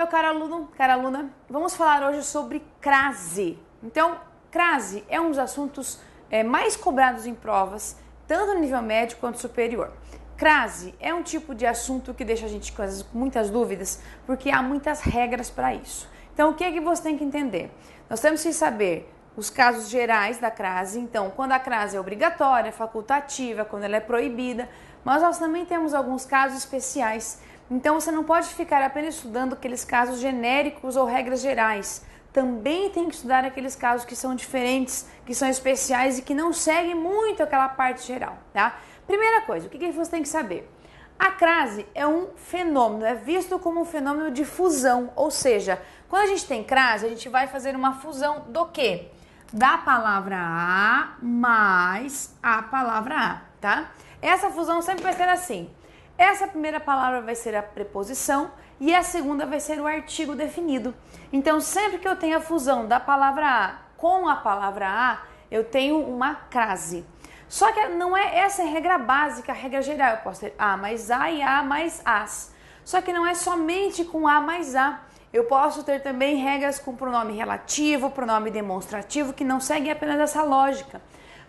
meu caro aluno, cara aluna, vamos falar hoje sobre crase. Então, crase é um dos assuntos mais cobrados em provas, tanto no nível médio quanto superior. Crase é um tipo de assunto que deixa a gente com muitas dúvidas, porque há muitas regras para isso. Então, o que é que você tem que entender? Nós temos que saber os casos gerais da crase, então, quando a crase é obrigatória, facultativa, quando ela é proibida, mas nós também temos alguns casos especiais. Então, você não pode ficar apenas estudando aqueles casos genéricos ou regras gerais. Também tem que estudar aqueles casos que são diferentes, que são especiais e que não seguem muito aquela parte geral, tá? Primeira coisa, o que você tem que saber? A crase é um fenômeno, é visto como um fenômeno de fusão, ou seja, quando a gente tem crase, a gente vai fazer uma fusão do quê? Da palavra a mais a palavra a, tá? Essa fusão sempre vai ser assim. Essa primeira palavra vai ser a preposição e a segunda vai ser o artigo definido. Então, sempre que eu tenho a fusão da palavra a com a palavra a, eu tenho uma crase. Só que não é essa a regra básica, a regra geral. Eu posso ter a mais a e a mais as. Só que não é somente com a mais a. Eu posso ter também regras com pronome relativo, pronome demonstrativo, que não seguem apenas essa lógica.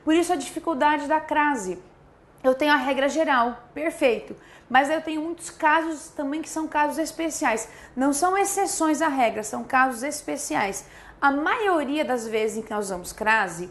Por isso a dificuldade da crase. Eu tenho a regra geral, perfeito, mas eu tenho muitos casos também que são casos especiais. Não são exceções à regra, são casos especiais. A maioria das vezes em que nós usamos crase,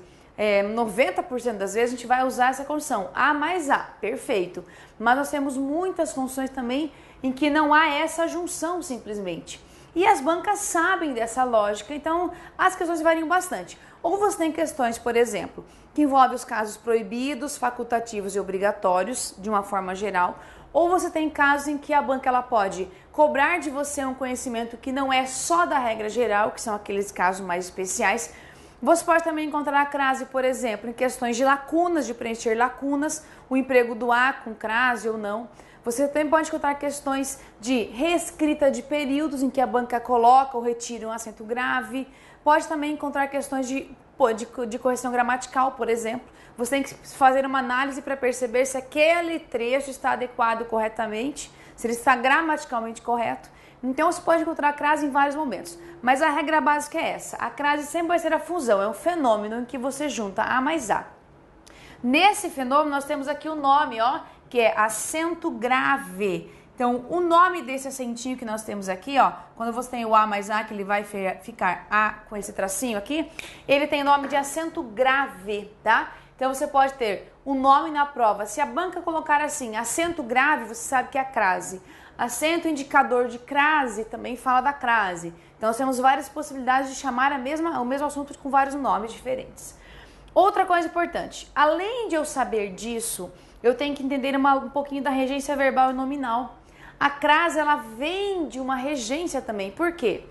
90% das vezes a gente vai usar essa condição, a mais a, perfeito. Mas nós temos muitas condições também em que não há essa junção simplesmente. E as bancas sabem dessa lógica, então as questões variam bastante. Ou você tem questões, por exemplo, que envolvem os casos proibidos, facultativos e obrigatórios, de uma forma geral, ou você tem casos em que a banca ela pode cobrar de você um conhecimento que não é só da regra geral, que são aqueles casos mais especiais. Você pode também encontrar a crase, por exemplo, em questões de lacunas, de preencher lacunas, o emprego do a com crase ou não. Você também pode encontrar questões de reescrita de períodos em que a banca coloca ou retira um acento grave. Pode também encontrar questões de correção gramatical, por exemplo. Você tem que fazer uma análise para perceber se aquele trecho está adequado corretamente, se ele está gramaticalmente correto. Então você pode encontrar a crase em vários momentos. Mas a regra básica é essa. A crase sempre vai ser a fusão, é um fenômeno em que você junta a mais a. Nesse fenômeno nós temos aqui o nome, ó, que é acento grave. Então, o nome desse acentinho que nós temos aqui, ó, quando você tem o a mais a, que ele vai ficar a com esse tracinho aqui, ele tem nome de acento grave, tá? Então, você pode ter o nome na prova. Se a banca colocar assim, acento grave, você sabe que é a crase. Acento indicador de crase também fala da crase. Então, nós temos várias possibilidades de chamar o mesmo assunto com vários nomes diferentes. Outra coisa importante, além de eu saber disso, eu tenho que entender um pouquinho da regência verbal e nominal. A crase, ela vem de uma regência também. Por quê?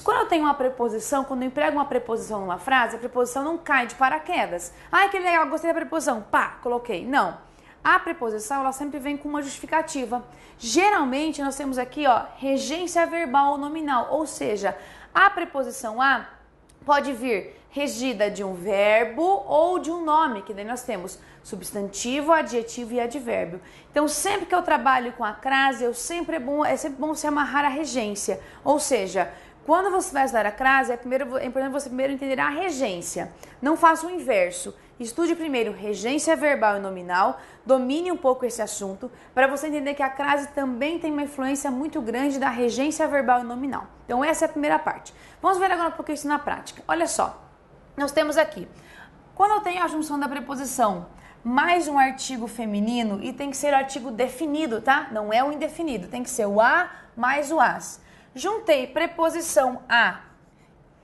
Quando eu tenho uma preposição, quando eu emprego uma preposição numa frase, a preposição não cai de paraquedas. Ai, que legal, gostei da preposição. Pá, coloquei. Não. A preposição, ela sempre vem com uma justificativa. Geralmente, nós temos aqui, ó, regência verbal ou nominal. Ou seja, a preposição a pode vir regida de um verbo ou de um nome, que daí nós temos substantivo, adjetivo e advérbio. Então, sempre que eu trabalho com a crase, é sempre bom se amarrar a regência. Ou seja, quando você vai estudar a crase, é importante você primeiro entender a regência. Não faça o inverso. Estude primeiro regência verbal e nominal, domine um pouco esse assunto, para você entender que a crase também tem uma influência muito grande da regência verbal e nominal. Então, essa é a primeira parte. Vamos ver agora um pouquinho isso na prática. Olha só, nós temos aqui, quando eu tenho a junção da preposição mais um artigo feminino, e tem que ser o artigo definido, tá? Não é o indefinido, tem que ser o a mais o as. Juntei preposição a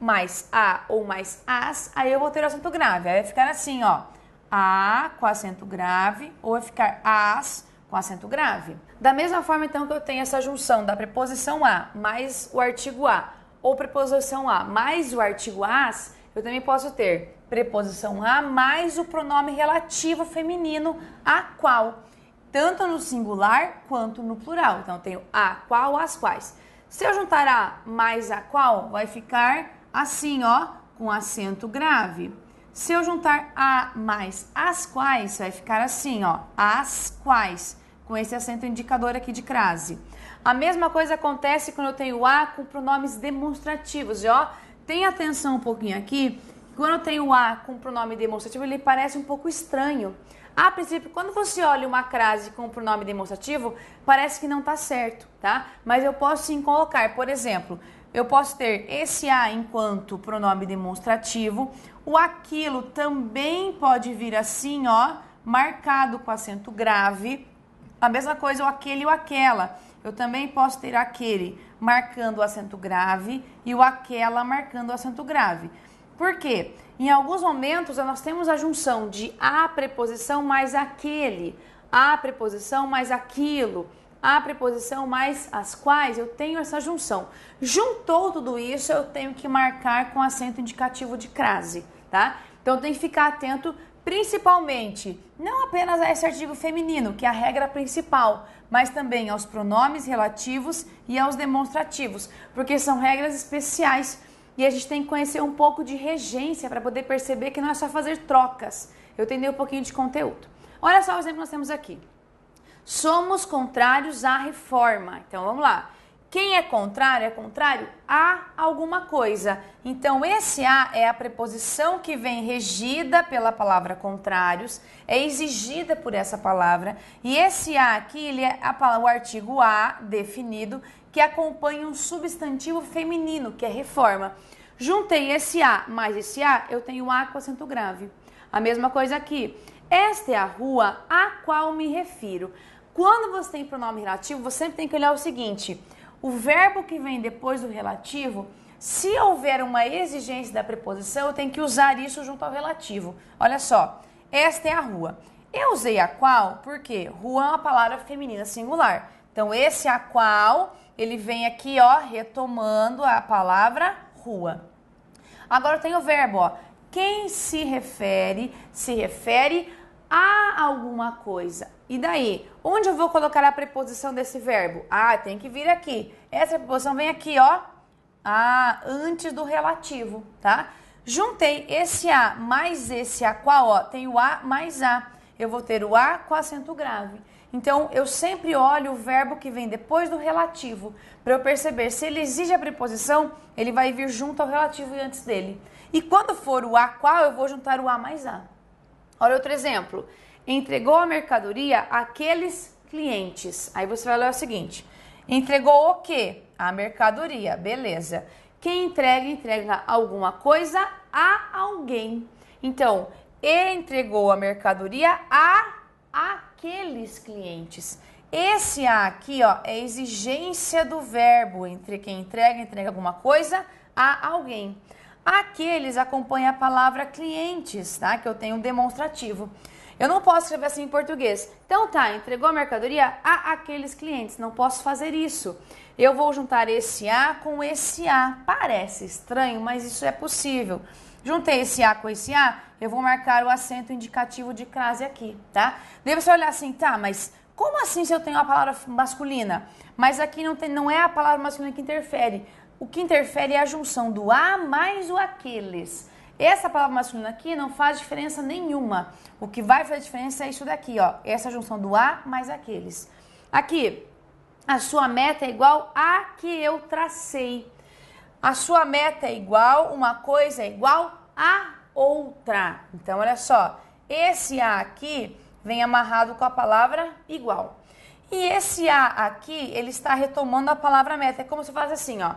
mais a ou mais as, aí eu vou ter o acento grave. Aí vai ficar assim, ó, a com acento grave, ou vai ficar as com acento grave. Da mesma forma, então, que eu tenho essa junção da preposição a mais o artigo a, ou preposição a mais o artigo as, eu também posso ter preposição a mais o pronome relativo feminino a qual, tanto no singular quanto no plural. Então, eu tenho a qual, as quais. Se eu juntar a mais a qual, vai ficar assim, ó, com acento grave. Se eu juntar a mais as quais, vai ficar assim, ó, as quais, com esse acento indicador aqui de crase. A mesma coisa acontece quando eu tenho a com pronomes demonstrativos. E, ó, tenha atenção um pouquinho aqui. Quando eu tenho a com pronome demonstrativo, ele parece um pouco estranho. A princípio, quando você olha uma crase com pronome demonstrativo, parece que não está certo, tá? Mas eu posso sim colocar, por exemplo, eu posso ter esse a enquanto pronome demonstrativo. O aquilo também pode vir assim, ó, marcado com acento grave. A mesma coisa o aquele e o aquela. Eu também posso ter aquele marcando o acento grave e o aquela marcando o acento grave. Por quê? Em alguns momentos nós temos a junção de a preposição mais aquele, a preposição mais aquilo, a preposição mais as quais, eu tenho essa junção. Juntou tudo isso, eu tenho que marcar com acento indicativo de crase, tá? Então tem que ficar atento principalmente, não apenas a esse artigo feminino, que é a regra principal, mas também aos pronomes relativos e aos demonstrativos, porque são regras especiais. E a gente tem que conhecer um pouco de regência para poder perceber que não é só fazer trocas. Eu entendi um pouquinho de conteúdo. Olha só o exemplo que nós temos aqui. Somos contrários à reforma. Então, vamos lá. Quem é contrário a alguma coisa. Então, esse a é a preposição que vem regida pela palavra contrários, é exigida por essa palavra. E esse a aqui, ele é o artigo a definido, que acompanha um substantivo feminino, que é reforma. Juntei esse a mais esse a, eu tenho a com acento grave. A mesma coisa aqui. Esta é a rua a qual me refiro. Quando você tem pronome relativo, você sempre tem que olhar o seguinte: o verbo que vem depois do relativo, se houver uma exigência da preposição, eu tenho que usar isso junto ao relativo. Olha só, esta é a rua. Eu usei a qual porque rua é uma palavra feminina singular. Então, esse a qual, ele vem aqui, ó, retomando a palavra rua. Agora eu tenho o verbo, ó. Quem se refere a alguma coisa. E daí? Onde eu vou colocar a preposição desse verbo? Ah, tem que vir aqui. Essa preposição vem aqui, ó. Antes do relativo, tá? Juntei esse a mais esse a qual, ó. Tem o a mais a. Eu vou ter o a com acento grave. Então, eu sempre olho o verbo que vem depois do relativo, para eu perceber se ele exige a preposição, ele vai vir junto ao relativo e antes dele. E quando for o a qual, eu vou juntar o a mais a. Olha outro exemplo. Entregou a mercadoria àqueles clientes. Aí você vai ler o seguinte. Entregou o quê? A mercadoria. Beleza. Quem entrega alguma coisa a alguém. Então, entregou a mercadoria a aqueles clientes. Esse a aqui, ó, é exigência do verbo. Entre quem entrega alguma coisa a alguém. Aqueles acompanha a palavra clientes, tá? Que eu tenho um demonstrativo. Eu não posso escrever assim em português. Então tá, entregou a mercadoria a aqueles clientes. Não posso fazer isso. Eu vou juntar esse a com esse a. Parece estranho, mas isso é possível. Juntei esse a com esse a, eu vou marcar o acento indicativo de crase aqui, tá? Daí você olhar assim, tá, mas como assim se eu tenho a palavra masculina? Mas aqui não é a palavra masculina que interfere. O que interfere é a junção do a mais o aqueles. Essa palavra masculina aqui não faz diferença nenhuma. O que vai fazer diferença é isso daqui, ó. Essa junção do a mais aqueles. Aqui, a sua meta é igual a que eu tracei. A sua meta é igual, uma coisa é igual a outra. Então, olha só. Esse a aqui vem amarrado com a palavra igual. E esse a aqui, ele está retomando a palavra meta. É como se faz assim, ó.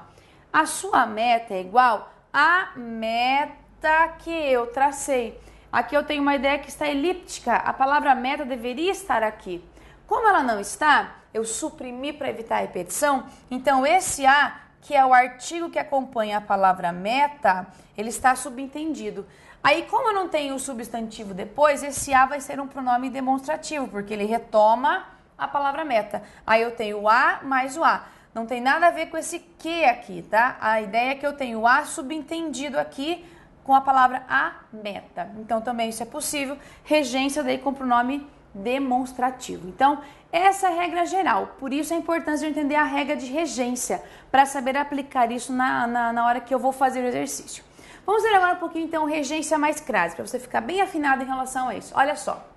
A sua meta é igual à meta que eu tracei. Aqui eu tenho uma ideia que está elíptica. A palavra meta deveria estar aqui. Como ela não está, eu suprimi para evitar a repetição. Então, esse a, que é o artigo que acompanha a palavra meta, ele está subentendido. Aí, como eu não tenho o substantivo depois, esse a vai ser um pronome demonstrativo, porque ele retoma a palavra meta. Aí eu tenho o a mais o a. Não tem nada a ver com esse que aqui, tá? A ideia é que eu tenho o a subentendido aqui com a palavra a meta. Então, também isso é possível. Regência daí com pronome demonstrativo. Então, essa é a regra geral. Por isso a importância de entender a regra de regência, para saber aplicar isso na hora que eu vou fazer o exercício. Vamos ver agora um pouquinho, então, regência mais crase, para você ficar bem afinado em relação a isso. Olha só.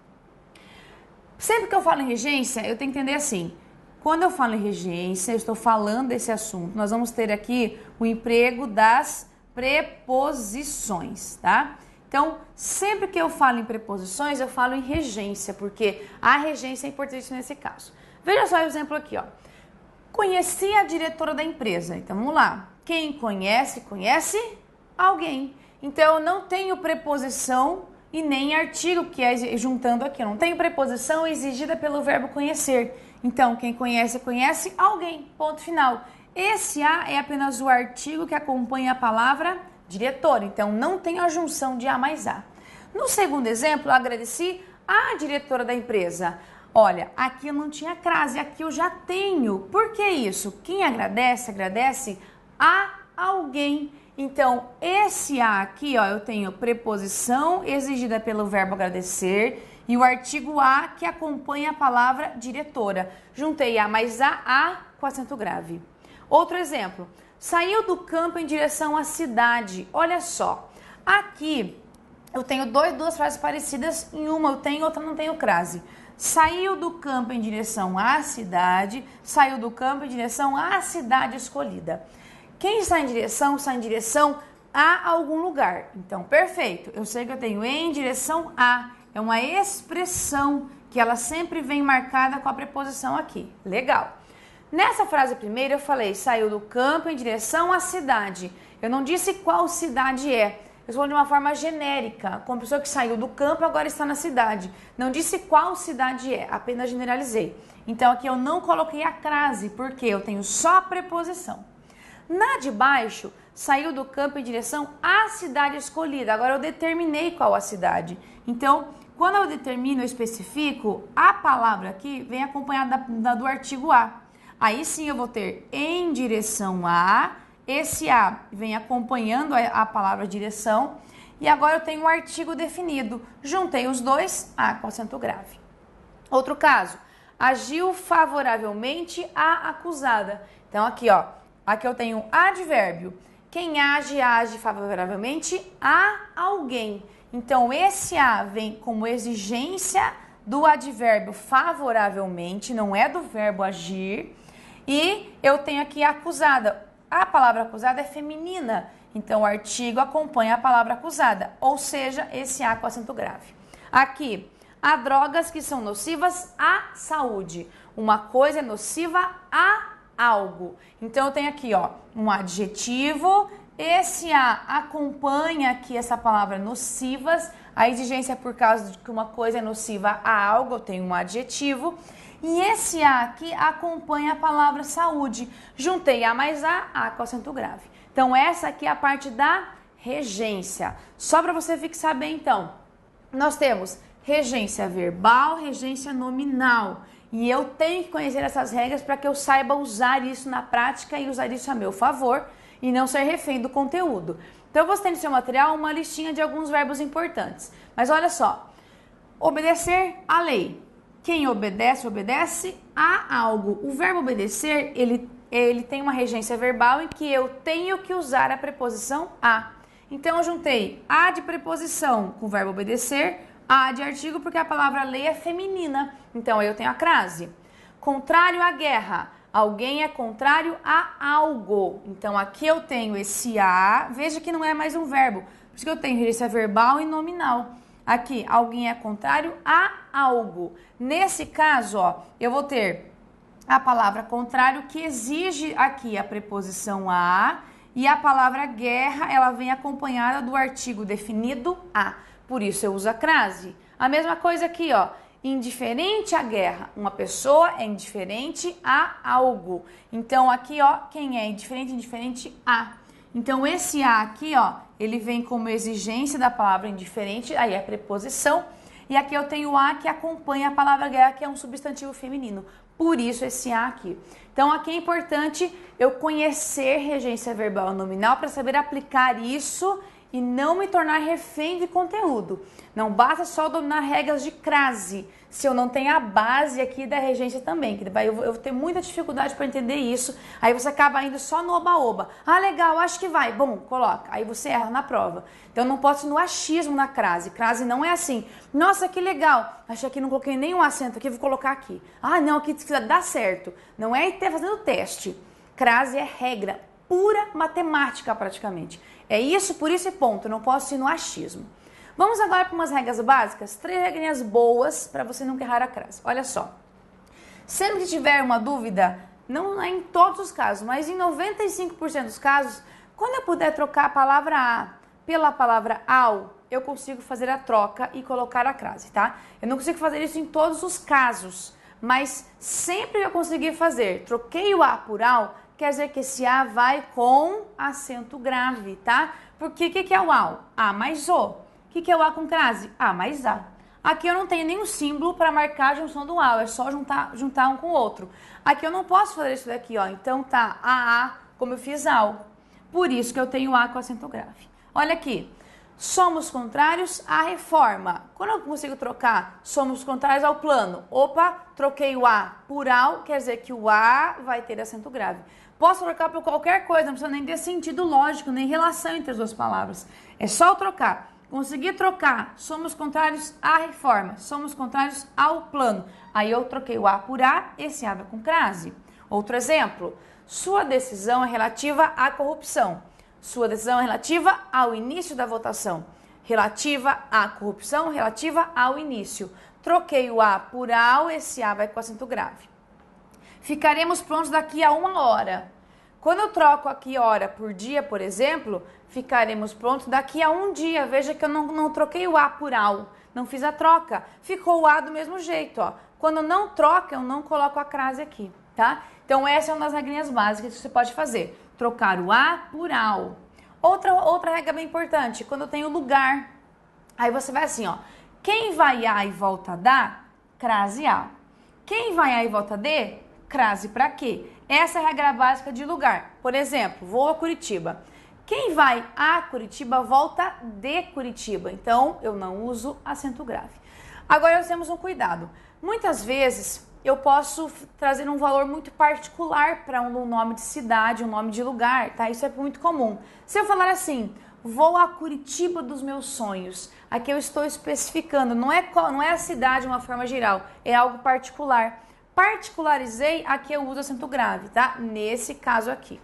Sempre que eu falo em regência, eu tenho que entender assim. Quando eu falo em regência, eu estou falando desse assunto. Nós vamos ter aqui o emprego das preposições, tá? Então, sempre que eu falo em preposições, eu falo em regência, porque a regência é importante nesse caso. Veja só o exemplo aqui, ó. Conheci a diretora da empresa. Então, vamos lá. Quem conhece, conhece alguém. Então, eu não tenho preposição e nem artigo, que é juntando aqui. Eu não tenho preposição exigida pelo verbo conhecer. Então, quem conhece, conhece alguém. Ponto final. Esse a é apenas o artigo que acompanha a palavra diretor. Então, não tem a junção de a mais a. No segundo exemplo, eu agradeci a diretora da empresa. Olha, aqui eu não tinha crase, aqui eu já tenho. Por que isso? Quem agradece, agradece a alguém. Então, esse a aqui, ó, eu tenho preposição exigida pelo verbo agradecer e o artigo a que acompanha a palavra diretora. Juntei a mais a com acento grave. Outro exemplo, saiu do campo em direção à cidade. Olha só, aqui eu tenho duas frases parecidas, em uma eu tenho, outra não tenho crase. Saiu do campo em direção à cidade, saiu do campo em direção à cidade escolhida. Quem está em direção a algum lugar. Então, perfeito. Eu sei que eu tenho em direção a. É uma expressão que ela sempre vem marcada com a preposição aqui. Legal. Nessa frase primeira eu falei, saiu do campo em direção à cidade. Eu não disse qual cidade é. Eu estou de uma forma genérica, como pessoa que saiu do campo e agora está na cidade. Não disse qual cidade é, apenas generalizei. Então aqui eu não coloquei a crase, porque eu tenho só a preposição. Na de baixo, saiu do campo em direção à cidade escolhida. Agora eu determinei qual a cidade. Então, quando eu determino, eu especifico, a palavra aqui vem acompanhada do artigo a. Aí sim eu vou ter em direção a, esse a vem acompanhando a palavra direção, e agora eu tenho um artigo definido. Juntei os dois, a com acento grave. Outro caso, agiu favoravelmente a acusada. Então aqui, ó, aqui eu tenho advérbio. Quem age, age favoravelmente a alguém. Então esse a vem como exigência do advérbio favoravelmente, não é do verbo agir. E eu tenho aqui a acusada. A palavra acusada é feminina, então o artigo acompanha a palavra acusada, ou seja, esse a com acento grave. Aqui, há drogas que são nocivas à saúde. Uma coisa é nociva a algo. Então eu tenho aqui, ó, um adjetivo, esse a acompanha aqui essa palavra nocivas, a exigência é por causa de que uma coisa é nociva a algo, eu tenho um adjetivo. E esse a aqui acompanha a palavra saúde. Juntei a mais a com acento grave. Então, essa aqui é a parte da regência. Só para você fixar bem, então, nós temos regência verbal, regência nominal. E eu tenho que conhecer essas regras para que eu saiba usar isso na prática e usar isso a meu favor e não ser refém do conteúdo. Então, você tem no seu material uma listinha de alguns verbos importantes. Mas olha só, obedecer à lei. Quem obedece, obedece a algo. O verbo obedecer, ele tem uma regência verbal em que eu tenho que usar a preposição a. Então, eu juntei a de preposição com o verbo obedecer, a de artigo, porque a palavra lei é feminina. Então, eu tenho a crase. Contrário à guerra. Alguém é contrário a algo. Então, aqui eu tenho esse a. Veja que não é mais um verbo. Por isso que eu tenho regência verbal e nominal. Aqui, alguém é contrário a algo. Nesse caso, ó, eu vou ter a palavra contrário que exige aqui a preposição a e a palavra guerra, ela vem acompanhada do artigo definido a. Por isso eu uso a crase. A mesma coisa aqui, ó, indiferente à guerra. Uma pessoa é indiferente a algo. Então aqui, ó, quem é indiferente a. Então, esse a aqui, ó, ele vem como exigência da palavra indiferente, aí é a preposição. E aqui eu tenho o a que acompanha a palavra guerra, que é um substantivo feminino. Por isso, esse a aqui. Então, aqui é importante eu conhecer regência verbal nominal para saber aplicar isso e não me tornar refém de conteúdo. Não basta só dominar regras de crase, se eu não tenho a base aqui da regência também, que eu vou ter muita dificuldade para entender isso, aí você acaba indo só no oba-oba. Ah, legal, acho que vai. Bom, coloca. Aí você erra na prova. Então eu não posso ir no achismo na crase. Crase não é assim. Nossa, que legal. Achei que não coloquei nenhum acento aqui, vou colocar aqui. Ah, não, aqui dá certo. Não é ir fazendo teste. Crase é regra, pura matemática praticamente. É isso, por isso e ponto. Eu não posso ir no achismo. Vamos agora para umas regras básicas, 3 regrinhas boas para você nunca errar a crase. Olha só, sempre que tiver uma dúvida, não é em todos os casos, mas em 95% dos casos, quando eu puder trocar a palavra a pela palavra ao, eu consigo fazer a troca e colocar a crase, tá? Eu não consigo fazer isso em todos os casos, mas sempre que eu conseguir fazer, troquei o a por ao, quer dizer que esse a vai com acento grave, tá? Porque o que é o ao? A mais o. O que é o A com crase? A mais A. Aqui eu não tenho nenhum símbolo para marcar a junção do A, é só juntar um com o outro. Aqui eu não posso fazer isso daqui, ó. Então tá a, como eu fiz ao. Por isso que eu tenho A com acento grave. Olha aqui. Somos contrários à reforma. Quando eu consigo trocar somos contrários ao plano, opa, troquei o A por ao, quer dizer que o A vai ter acento grave. Posso trocar por qualquer coisa, não precisa nem ter sentido lógico, nem relação entre as duas palavras. É só eu trocar. Consegui trocar, somos contrários à reforma, somos contrários ao plano. Aí eu troquei o A por A, esse A vai com crase. Outro exemplo, sua decisão é relativa à corrupção. Sua decisão é relativa ao início da votação. Relativa à corrupção, relativa ao início. Troquei o A por ao, esse A vai com acento grave. Ficaremos prontos daqui a 1 hora. Quando eu troco aqui hora por dia, por exemplo, ficaremos prontos daqui a 1 dia. Veja que eu não troquei o A por ao, não fiz a troca. Ficou o A do mesmo jeito, ó. Quando não troca, eu não coloco a crase aqui, tá? Então essa é uma das regrinhas básicas que você pode fazer. Trocar o A por ao. Outra regra bem importante, quando eu tenho lugar. Aí você vai assim, ó. Quem vai A e volta da, crase A. Quem vai A e volta D, crase para quê? Essa é a regra básica de lugar. Por exemplo, vou a Curitiba. Quem vai a Curitiba volta de Curitiba. Então, eu não uso acento grave. Agora, nós temos um cuidado. Muitas vezes, eu posso trazer um valor muito particular para um nome de cidade, um nome de lugar, tá? Isso é muito comum. Se eu falar assim, vou a Curitiba dos meus sonhos, aqui eu estou especificando, não é a cidade de uma forma geral, é algo particular. Particularizei, aqui eu uso acento grave, tá? Nesse caso aqui.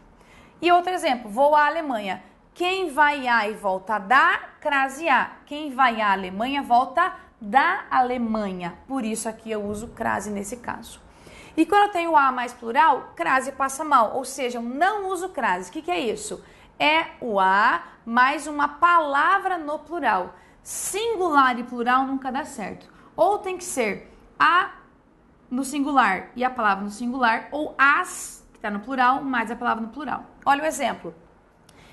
E outro exemplo, vou à Alemanha. Quem vai a e volta da, crase a. Quem vai à Alemanha volta da Alemanha. Por isso aqui eu uso crase nesse caso. E quando eu tenho a mais plural, crase passa mal. Ou seja, eu não uso crase. O que é isso? É o a mais uma palavra no plural. Singular e plural nunca dá certo. Ou tem que ser a no singular e a palavra no singular, ou as, que está no plural, mais a palavra no plural. Olha o exemplo.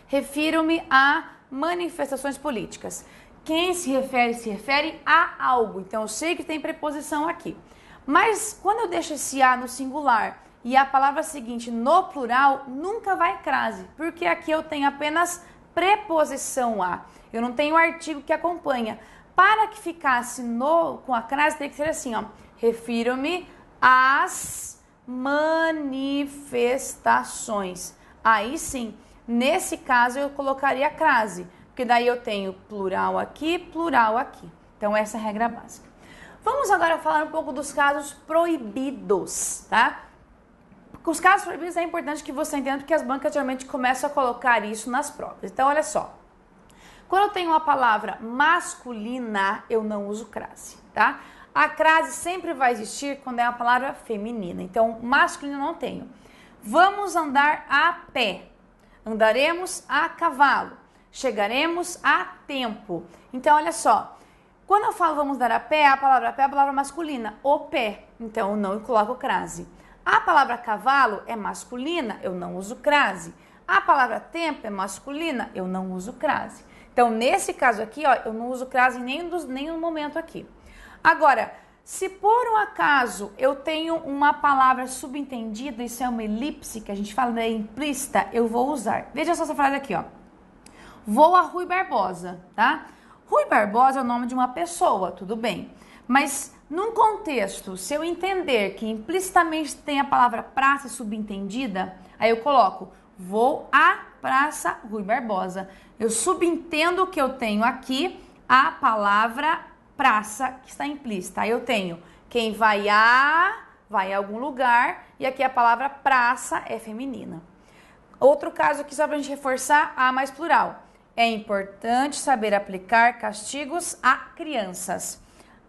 Refiro-me a manifestações políticas. Quem se refere a algo. Então, eu sei que tem preposição aqui. Mas, quando eu deixo esse a no singular e a palavra seguinte no plural, nunca vai crase, porque aqui eu tenho apenas preposição a. Eu não tenho artigo que acompanha. Para que ficasse com a crase, tem que ser assim, ó. Refiro-me às manifestações. Aí sim, nesse caso eu colocaria a crase, porque daí eu tenho plural aqui, plural aqui. Então essa é a regra básica. Vamos agora falar um pouco dos casos proibidos, tá? Os casos proibidos é importante que você entenda, porque as bancas geralmente começam a colocar isso nas provas. Então olha só. Quando eu tenho uma palavra masculina, eu não uso crase, tá? A crase sempre vai existir quando é uma palavra feminina. Então, masculino não tenho. Vamos andar a pé. Andaremos a cavalo. Chegaremos a tempo. Então, olha só. Quando eu falo vamos andar a pé, a palavra pé é a palavra masculina. O pé. Então, eu não coloco crase. A palavra cavalo é masculina, eu não uso crase. A palavra tempo é masculina, eu não uso crase. Então, nesse caso aqui, ó, eu não uso crase nem no momento aqui. Agora, se por um acaso eu tenho uma palavra subentendida, isso é uma elipse, que a gente fala da implícita, eu vou usar. Veja só essa frase aqui, ó. Vou a Rui Barbosa, tá? Rui Barbosa é o nome de uma pessoa, tudo bem. Mas num contexto, se eu entender que implicitamente tem a palavra praça subentendida, aí eu coloco vou à Praça Rui Barbosa. Eu subentendo que eu tenho aqui a palavra praça que está implícita. Aí eu tenho quem vai a algum lugar e aqui a palavra praça é feminina. Outro caso aqui, só para a gente reforçar, a mais plural. É importante saber aplicar castigos a crianças.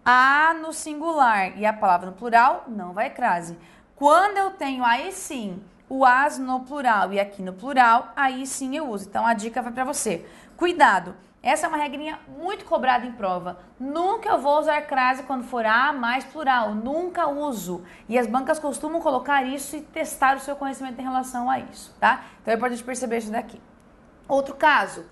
A no singular e a palavra no plural não vai crase. Quando eu tenho aí sim o as no plural e aqui no plural, aí sim eu uso. Então a dica vai para você. Cuidado, essa é uma regrinha muito cobrada em prova. Nunca eu vou usar crase quando for a mais plural, nunca uso. E as bancas costumam colocar isso e testar o seu conhecimento em relação a isso, tá? Então é importante perceber isso daqui. Outro caso,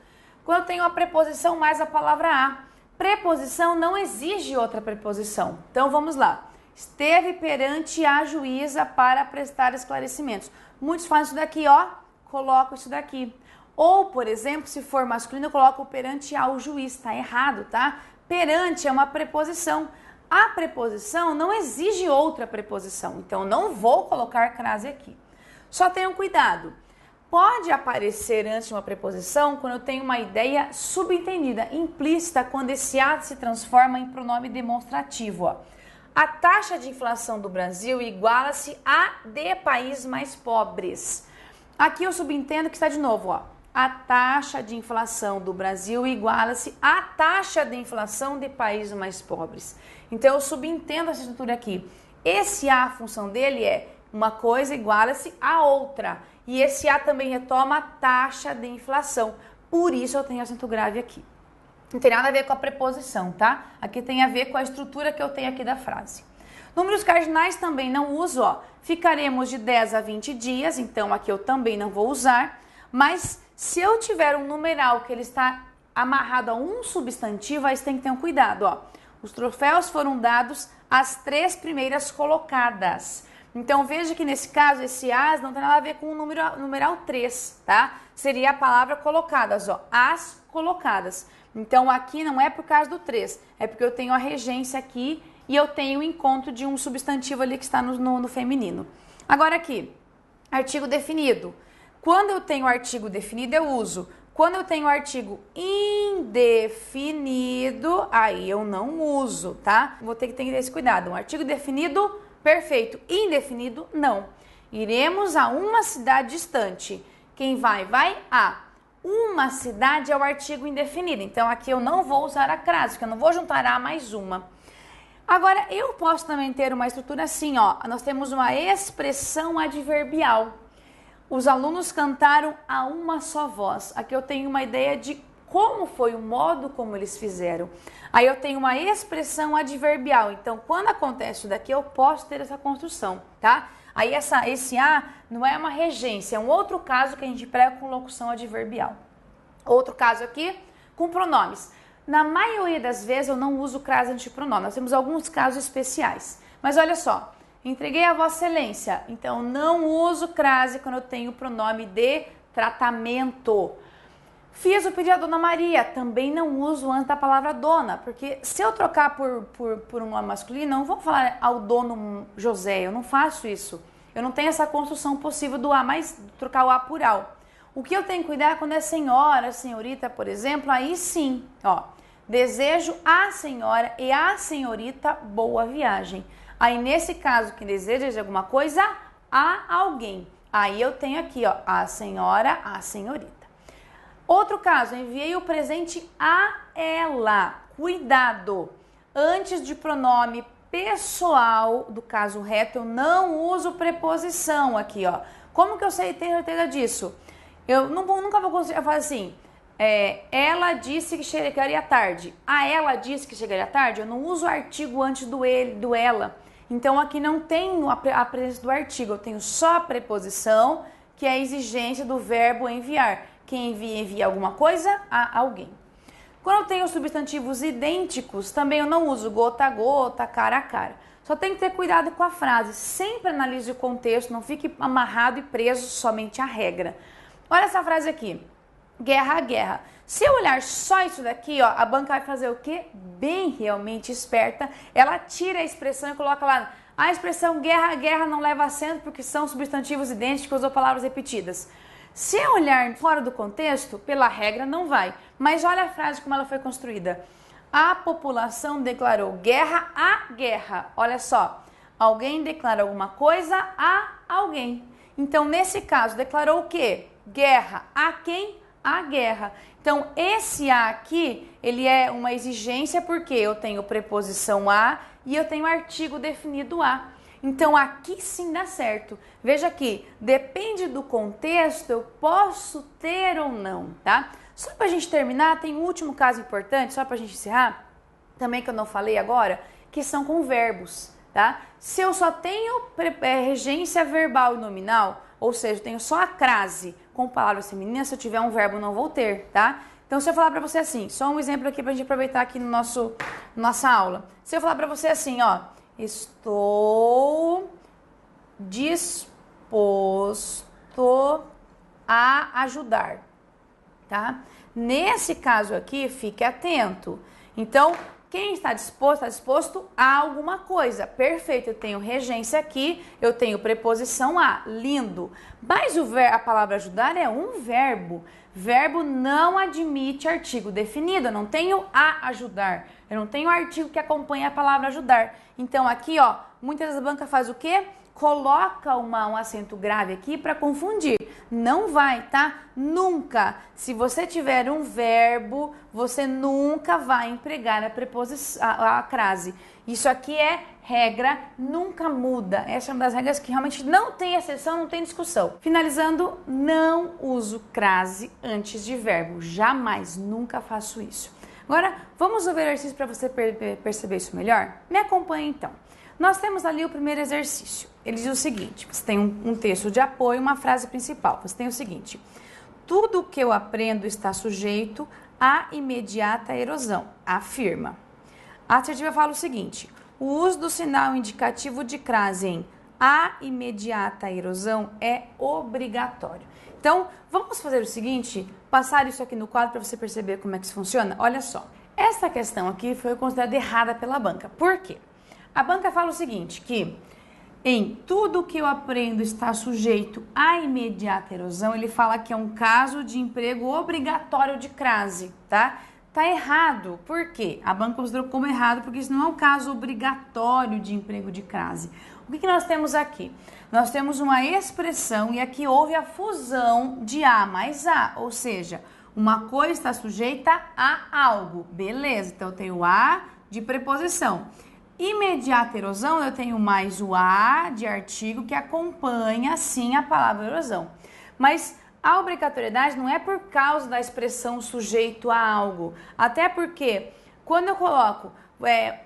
quando eu tenho a preposição mais a palavra a. Preposição não exige outra preposição. Então vamos lá. Esteve perante a juíza para prestar esclarecimentos. Muitos fazem isso daqui, ó, coloco isso daqui. Ou, por exemplo, se for masculino, eu coloco perante ao juiz, tá errado, tá? Perante é uma preposição. A preposição não exige outra preposição, então não vou colocar crase aqui. Só tenham cuidado. Pode aparecer antes de uma preposição quando eu tenho uma ideia subentendida, implícita, quando esse a se transforma em pronome demonstrativo, ó. A taxa de inflação do Brasil iguala-se a de países mais pobres. Aqui eu subentendo que está de novo, ó. A taxa de inflação do Brasil iguala-se à taxa de inflação de países mais pobres. Então eu subentendo essa estrutura aqui. Esse a função dele é uma coisa iguala-se a outra. E esse a também retoma a taxa de inflação. Por isso eu tenho acento grave aqui. Não tem nada a ver com a preposição, tá? Aqui tem a ver com a estrutura que eu tenho aqui da frase. Números cardinais também não uso, ó. Ficaremos de 10 a 20 dias, então aqui eu também não vou usar. Mas se eu tiver um numeral que ele está amarrado a um substantivo, aí você tem que ter um cuidado, ó. Os troféus foram dados às 3 primeiras colocadas. Então veja que nesse caso esse as não tem nada a ver com o numeral 3, tá? Seria a palavra colocadas, ó. As colocadas. Então aqui não é por causa do 3, é porque eu tenho a regência aqui e eu tenho o encontro de um substantivo ali que está no feminino. Agora aqui, artigo definido. Quando eu tenho artigo definido, eu uso. Quando eu tenho artigo indefinido, aí eu não uso, tá? Vou ter que ter esse cuidado. Um artigo definido, perfeito. Indefinido, não. Iremos a uma cidade distante. Quem vai a. Uma cidade é o artigo indefinido. Então, aqui eu não vou usar a crase, porque eu não vou juntar a mais uma. Agora, eu posso também ter uma estrutura assim, ó. Nós temos uma expressão adverbial. Os alunos cantaram a uma só voz. Aqui eu tenho uma ideia de como foi o modo como eles fizeram. Aí eu tenho uma expressão adverbial. Então, quando acontece isso daqui, eu posso ter essa construção, tá? Aí esse a não é uma regência, é um outro caso que a gente prega com locução adverbial. Outro caso aqui, com pronomes. Na maioria das vezes eu não uso crase antes de pronome. Nós temos alguns casos especiais. Mas olha só, entreguei a Vossa Excelência. Então, não uso crase quando eu tenho pronome de tratamento. Fiz o pedido à Dona Maria. Também não uso antes da palavra dona. Porque se eu trocar por um nome masculino, não vou falar ao dono José. Eu não faço isso. Eu não tenho essa construção possível do a, mas trocar o a por ao. O que eu tenho que cuidar quando é senhora, senhorita, por exemplo, aí sim, ó. Desejo à senhora e à senhorita boa viagem. Aí, nesse caso, que deseja alguma coisa a alguém. Aí eu tenho aqui, ó, a senhora, a senhorita. Outro caso, enviei o presente a ela. Cuidado! Antes de pronome pessoal, do caso reto, eu não uso preposição aqui, ó. Como que eu sei, tenho certeza disso? Eu nunca vou conseguir falar assim... ela disse que chegaria tarde. A ela disse que chegaria tarde. Eu não uso o artigo antes do ele, do ela. Então aqui não tenho a presença do artigo. Eu tenho só a preposição, que é a exigência do verbo enviar. Quem envia alguma coisa a alguém. Quando eu tenho substantivos idênticos, também eu não uso gota a gota, cara a cara. Só tem que ter cuidado com a frase. Sempre analise o contexto, não fique amarrado e preso somente à regra. Olha essa frase aqui. Guerra a guerra. Se eu olhar só isso daqui, ó, a banca vai fazer o quê? Bem realmente esperta, ela tira a expressão e coloca lá a expressão guerra, guerra não leva acento porque são substantivos idênticos ou palavras repetidas. Se eu olhar fora do contexto, pela regra não vai, mas olha a frase como ela foi construída. A população declarou guerra à guerra. Olha só, alguém declara alguma coisa a alguém. Então, nesse caso, declarou o quê? Guerra a quem? A guerra. Então, esse a aqui, ele é uma exigência porque eu tenho preposição a e eu tenho artigo definido a. Então, aqui sim dá certo. Veja aqui, depende do contexto, eu posso ter ou não, tá? Só pra gente terminar, tem um último caso importante, só pra gente encerrar, também que eu não falei agora, que são com verbos, tá? Se eu só tenho regência verbal e nominal, ou seja, eu tenho só a crase com palavras femininas, se eu tiver um verbo não vou ter, tá? Então, se eu falar pra você assim, só um exemplo aqui pra gente aproveitar aqui no nossa aula. Se eu falar pra você assim, ó, estou disposto a ajudar, tá? Nesse caso aqui, fique atento. Então, quem está disposto a alguma coisa. Perfeito, eu tenho regência aqui, eu tenho preposição a, lindo. Mas a palavra ajudar é um verbo. Verbo não admite artigo definido, eu não tenho a ajudar. Eu não tenho artigo que acompanha a palavra ajudar. Então aqui, ó, muitas vezes a banca faz o quê? Coloca um acento grave aqui para confundir. Não vai, tá? Nunca. Se você tiver um verbo, você nunca vai empregar a crase. Isso aqui é regra, nunca muda. Essa é uma das regras que realmente não tem exceção, não tem discussão. Finalizando, não uso crase antes de verbo. Jamais, nunca faço isso. Agora, vamos ver o exercício para você perceber isso melhor? Me acompanhe então. Nós temos ali o primeiro exercício. Ele diz o seguinte, você tem um texto de apoio, uma frase principal. Você tem o seguinte, tudo que eu aprendo está sujeito à imediata erosão, afirma. A assertiva fala o seguinte, o uso do sinal indicativo de crase em a imediata erosão é obrigatório. Então, vamos fazer o seguinte, passar isso aqui no quadro para você perceber como é que isso funciona. Olha só, essa questão aqui foi considerada errada pela banca. Por quê? A banca fala o seguinte, que em tudo que eu aprendo está sujeito à imediata erosão, ele fala que é um caso de emprego obrigatório de crase, tá? Tá errado. Por quê? A banca considerou como errado porque isso não é um caso obrigatório de emprego de crase. O que nós temos aqui? Nós temos uma expressão e aqui houve a fusão de A mais A, ou seja, uma coisa está sujeita a algo. Beleza, então eu tenho A de preposição. Imediata erosão, eu tenho mais o a de artigo que acompanha, sim, a palavra erosão. Mas a obrigatoriedade não é por causa da expressão sujeito a algo. Até porque, quando eu coloco,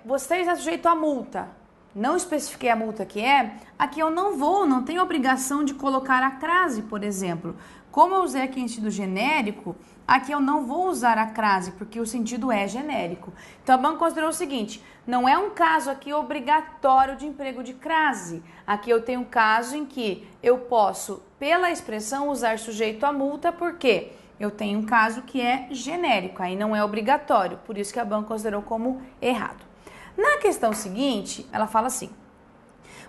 você está sujeito a multa, não especifiquei a multa que é, aqui eu não tenho obrigação de colocar a crase, por exemplo. Como eu usei aqui em sentido genérico, aqui eu não vou usar a crase, porque o sentido é genérico. Então, a banca considerou o seguinte, não é um caso aqui obrigatório de emprego de crase. Aqui eu tenho um caso em que eu posso, pela expressão, usar sujeito à multa, porque eu tenho um caso que é genérico, aí não é obrigatório, por isso que a banca considerou como errado. Na questão seguinte, ela fala assim,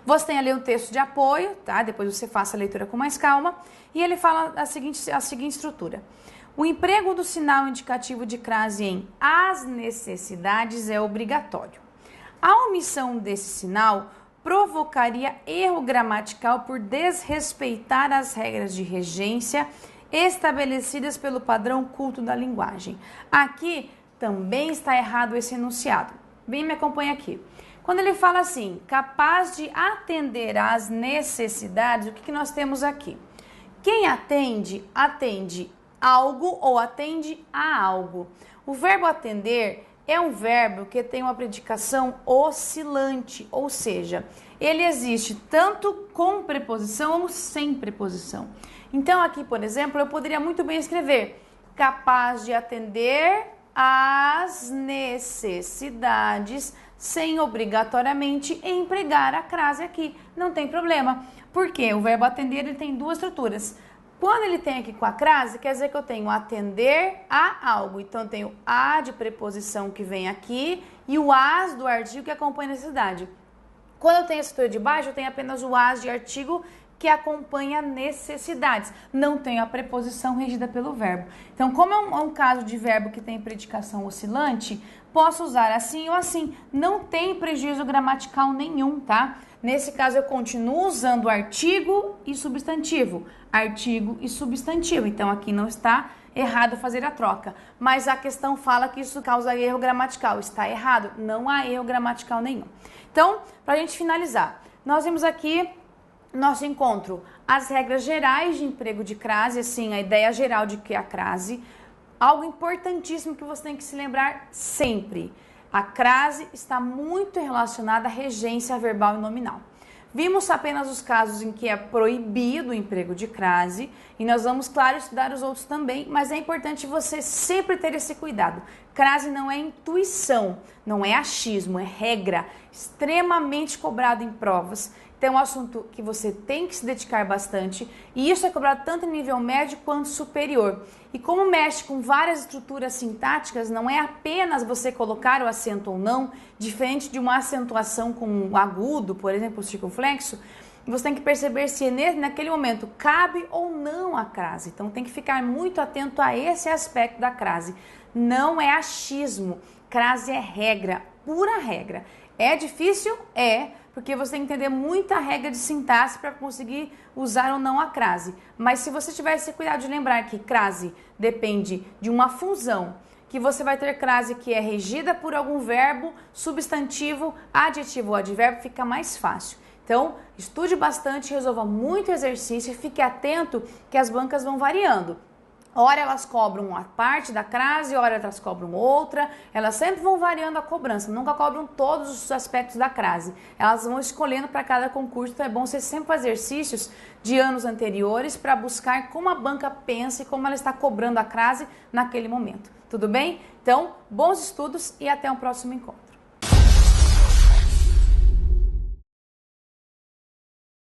você tem ali um texto de apoio, tá? Depois você faça a leitura com mais calma, e ele fala a seguinte estrutura. O emprego do sinal indicativo de crase em as necessidades é obrigatório. A omissão desse sinal provocaria erro gramatical por desrespeitar as regras de regência estabelecidas pelo padrão culto da linguagem. Aqui também está errado esse enunciado. Bem, me acompanha aqui. Quando ele fala assim, capaz de atender às necessidades, o que nós temos aqui? Quem atende, atende algo ou atende a algo. O verbo atender é um verbo que tem uma predicação oscilante, ou seja, ele existe tanto com preposição ou sem preposição. Então aqui, por exemplo, eu poderia muito bem escrever capaz de atender às necessidades sem obrigatoriamente empregar a crase aqui. Não tem problema, porque o verbo atender ele tem duas estruturas. Quando ele tem aqui com a crase, quer dizer que eu tenho atender a algo. Então, eu tenho a de preposição que vem aqui e o as do artigo que acompanha a necessidade. Quando eu tenho a estrutura de baixo, eu tenho apenas o as de artigo que acompanha necessidades. Não tenho a preposição regida pelo verbo. Então, como é um caso de verbo que tem predicação oscilante, posso usar assim ou assim. Não tem prejuízo gramatical nenhum, tá? Nesse caso, eu continuo usando artigo e substantivo. Artigo e substantivo. Então, aqui não está errado fazer a troca. Mas a questão fala que isso causa erro gramatical. Está errado. Não há erro gramatical nenhum. Então, para a gente finalizar, nós vimos aqui nosso encontro as regras gerais de emprego de crase, assim, a ideia geral de que é a crase. Algo importantíssimo que você tem que se lembrar sempre. A crase está muito relacionada à regência verbal e nominal. Vimos apenas os casos em que é proibido o emprego de crase e nós vamos, claro, estudar os outros também, mas é importante você sempre ter esse cuidado. Crase não é intuição, não é achismo, é regra, extremamente cobrado em provas. Então é um assunto que você tem que se dedicar bastante e isso é cobrado tanto em nível médio quanto superior. E como mexe com várias estruturas sintáticas, não é apenas você colocar o acento ou não, diferente de uma acentuação com um agudo, por exemplo, o circunflexo, você tem que perceber se naquele momento cabe ou não a crase. Então tem que ficar muito atento a esse aspecto da crase. Não é achismo, crase é regra, pura regra. É difícil? É, porque você tem que entender muita regra de sintaxe para conseguir usar ou não a crase. Mas se você tiver esse cuidado de lembrar que crase depende de uma função, que você vai ter crase que é regida por algum verbo, substantivo, adjetivo ou advérbio, fica mais fácil. Então, estude bastante, resolva muito exercício e fique atento que as bancas vão variando. Ora elas cobram uma parte da crase, ora elas cobram outra, elas sempre vão variando a cobrança, nunca cobram todos os aspectos da crase. Elas vão escolhendo para cada concurso, então é bom você sempre fazer exercícios de anos anteriores para buscar como a banca pensa e como ela está cobrando a crase naquele momento. Tudo bem? Então, bons estudos e até o próximo encontro.